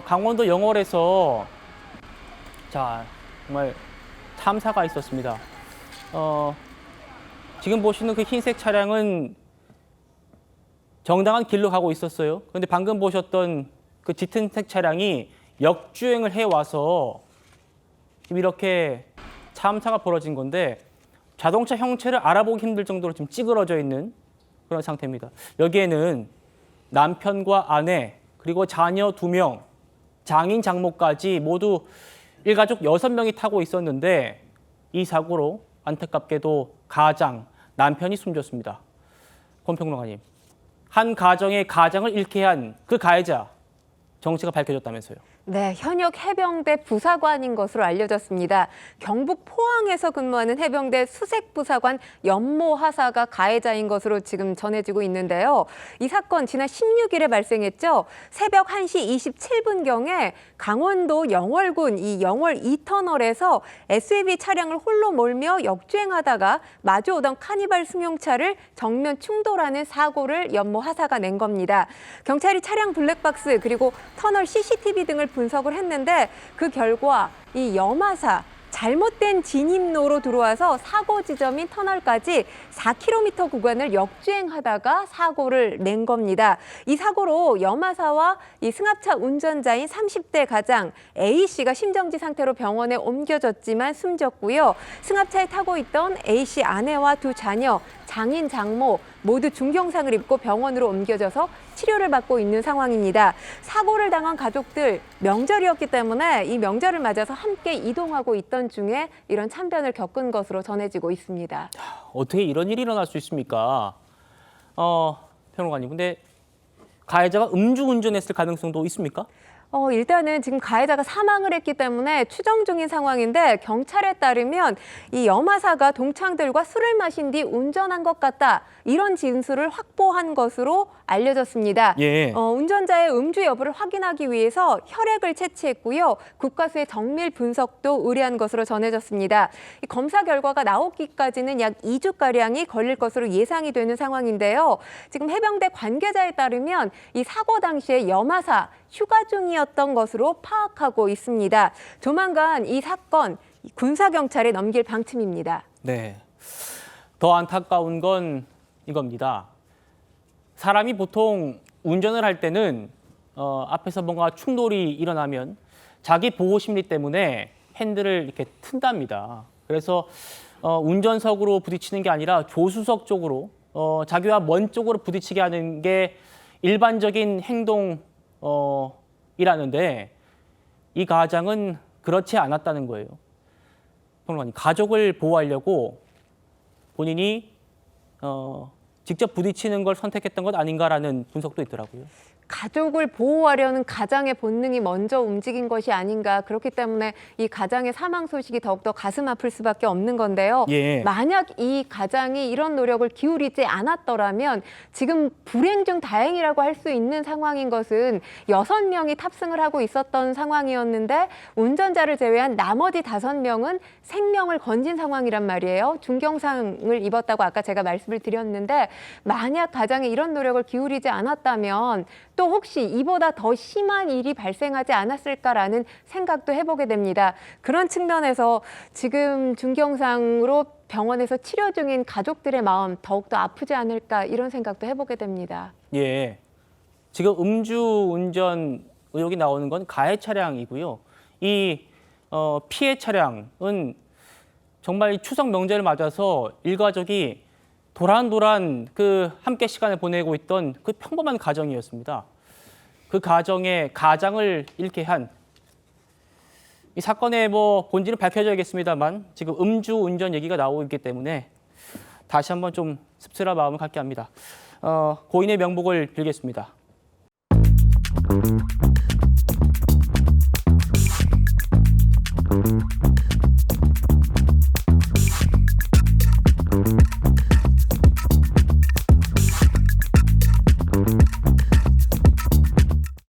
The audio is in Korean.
강원도 영월에서 자 정말 참사가 있었습니다. 지금 보시는 그 흰색 차량은 정당한 길로 가고 있었어요. 그런데 방금 보셨던 그 짙은색 차량이 역주행을 해와서 지금 이렇게 참사가 벌어진 건데 자동차 형체를 알아보기 힘들 정도로 지금 찌그러져 있는 그런 상태입니다. 여기에는 남편과 아내 그리고 자녀 2명, 장인 장모까지 모두 일가족 6명이 타고 있었는데 이 사고로 안타깝게도 가장, 남편이 숨졌습니다. 권평론가님, 한 가정의 가장을 잃게 한 그 가해자 정체가 밝혀졌다면서요. 네, 현역 해병대 부사관인 것으로 알려졌습니다. 경북 포항에서 근무하는 해병대 수색부사관 연모 하사가 가해자인 것으로 지금 전해지고 있는데요. 이 사건 지난 16일에 발생했죠. 새벽 1시 27분경에 강원도 영월군 이 영월 2터널에서 SUV 차량을 홀로 몰며 역주행하다가 마주오던 카니발 승용차를 정면 충돌하는 사고를 연모 하사가 낸 겁니다. 경찰이 차량 블랙박스 그리고 터널 CCTV 등을 분석을 했는데 그 결과 이 염하사 잘못된 진입로로 들어와서 사고 지점인 터널까지 4km 구간을 역주행하다가 사고를 낸 겁니다. 이 사고로 염하사와 이 승합차 운전자인 30대 가장 A씨가 심정지 상태로 병원에 옮겨졌지만 숨졌고요. 승합차에 타고 있던 A씨 아내와 2 자녀, 장인 장모 모두 중경상을 입고 병원으로 옮겨져서 치료를 받고 있는 상황입니다. 사고를 당한 가족들 명절이었기 때문에 이 명절을 맞아서 함께 이동하고 있던 중에 이런 참변을 겪은 것으로 전해지고 있습니다. 어떻게 이런 일이 일어날 수 있습니까? 평론가님, 근데 가해자가 음주운전했을 가능성도 있습니까? 일단은 지금 가해자가 사망을 했기 때문에 추정 중인 상황인데 경찰에 따르면 이 염하사가 동창들과 술을 마신 뒤 운전한 것 같다. 이런 진술을 확보한 것으로 알려졌습니다. 예. 운전자의 음주 여부를 확인하기 위해서 혈액을 채취했고요. 국과수의 정밀 분석도 의뢰한 것으로 전해졌습니다. 이 검사 결과가 나오기까지는 약 2주가량이 걸릴 것으로 예상이 되는 상황인데요. 지금 해병대 관계자에 따르면 이 사고 당시에 염하사 휴가 중이었던 것으로 파악하고 있습니다. 조만간 이 사건 군사경찰에 넘길 방침입니다. 네. 더 안타까운 건 이겁니다. 사람이 보통 운전을 할 때는 앞에서 뭔가 충돌이 일어나면 자기 보호 심리 때문에 핸들을 이렇게 튼답니다. 그래서 운전석으로 부딪히는 게 아니라 조수석 쪽으로 자기와 먼 쪽으로 부딪히게 하는 게 일반적인 행동 이라는데 이 가장은 그렇지 않았다는 거예요. 평론가님, 가족을 보호하려고 본인이 직접 부딪히는 걸 선택했던 것 아닌가라는 분석도 있더라고요. 가족을 보호하려는 가장의 본능이 먼저 움직인 것이 아닌가. 그렇기 때문에 이 가장의 사망 소식이 더욱더 가슴 아플 수밖에 없는 건데요. 예. 만약 이 가장이 이런 노력을 기울이지 않았더라면 지금 불행 중 다행이라고 할 수 있는 상황인 것은 6명이 탑승을 하고 있었던 상황이었는데 운전자를 제외한 나머지 5명은 생명을 건진 상황이란 말이에요. 중경상을 입었다고 아까 제가 말씀을 드렸는데 만약 가장이 이런 노력을 기울이지 않았다면 또 혹시 이보다 더 심한 일이 발생하지 않았을까라는 생각도 해보게 됩니다. 그런 측면에서 지금 중경상으로 병원에서 치료 중인 가족들의 마음 더욱더 아프지 않을까 이런 생각도 해보게 됩니다. 예. 지금 음주운전 의혹이 나오는 건 가해 차량이고요. 이 피해 차량은 정말 추석 명절을 맞아서 일가족이 도란도란 그 함께 시간을 보내고 있던 그 평범한 가정이었습니다. 그 가정의 가장을 잃게 한 이 사건의 본질은 밝혀져야겠습니다만 지금 음주운전 얘기가 나오고 있기 때문에 다시 한번 좀 씁쓸한 마음을 갖게 합니다. 고인의 명복을 빌겠습니다.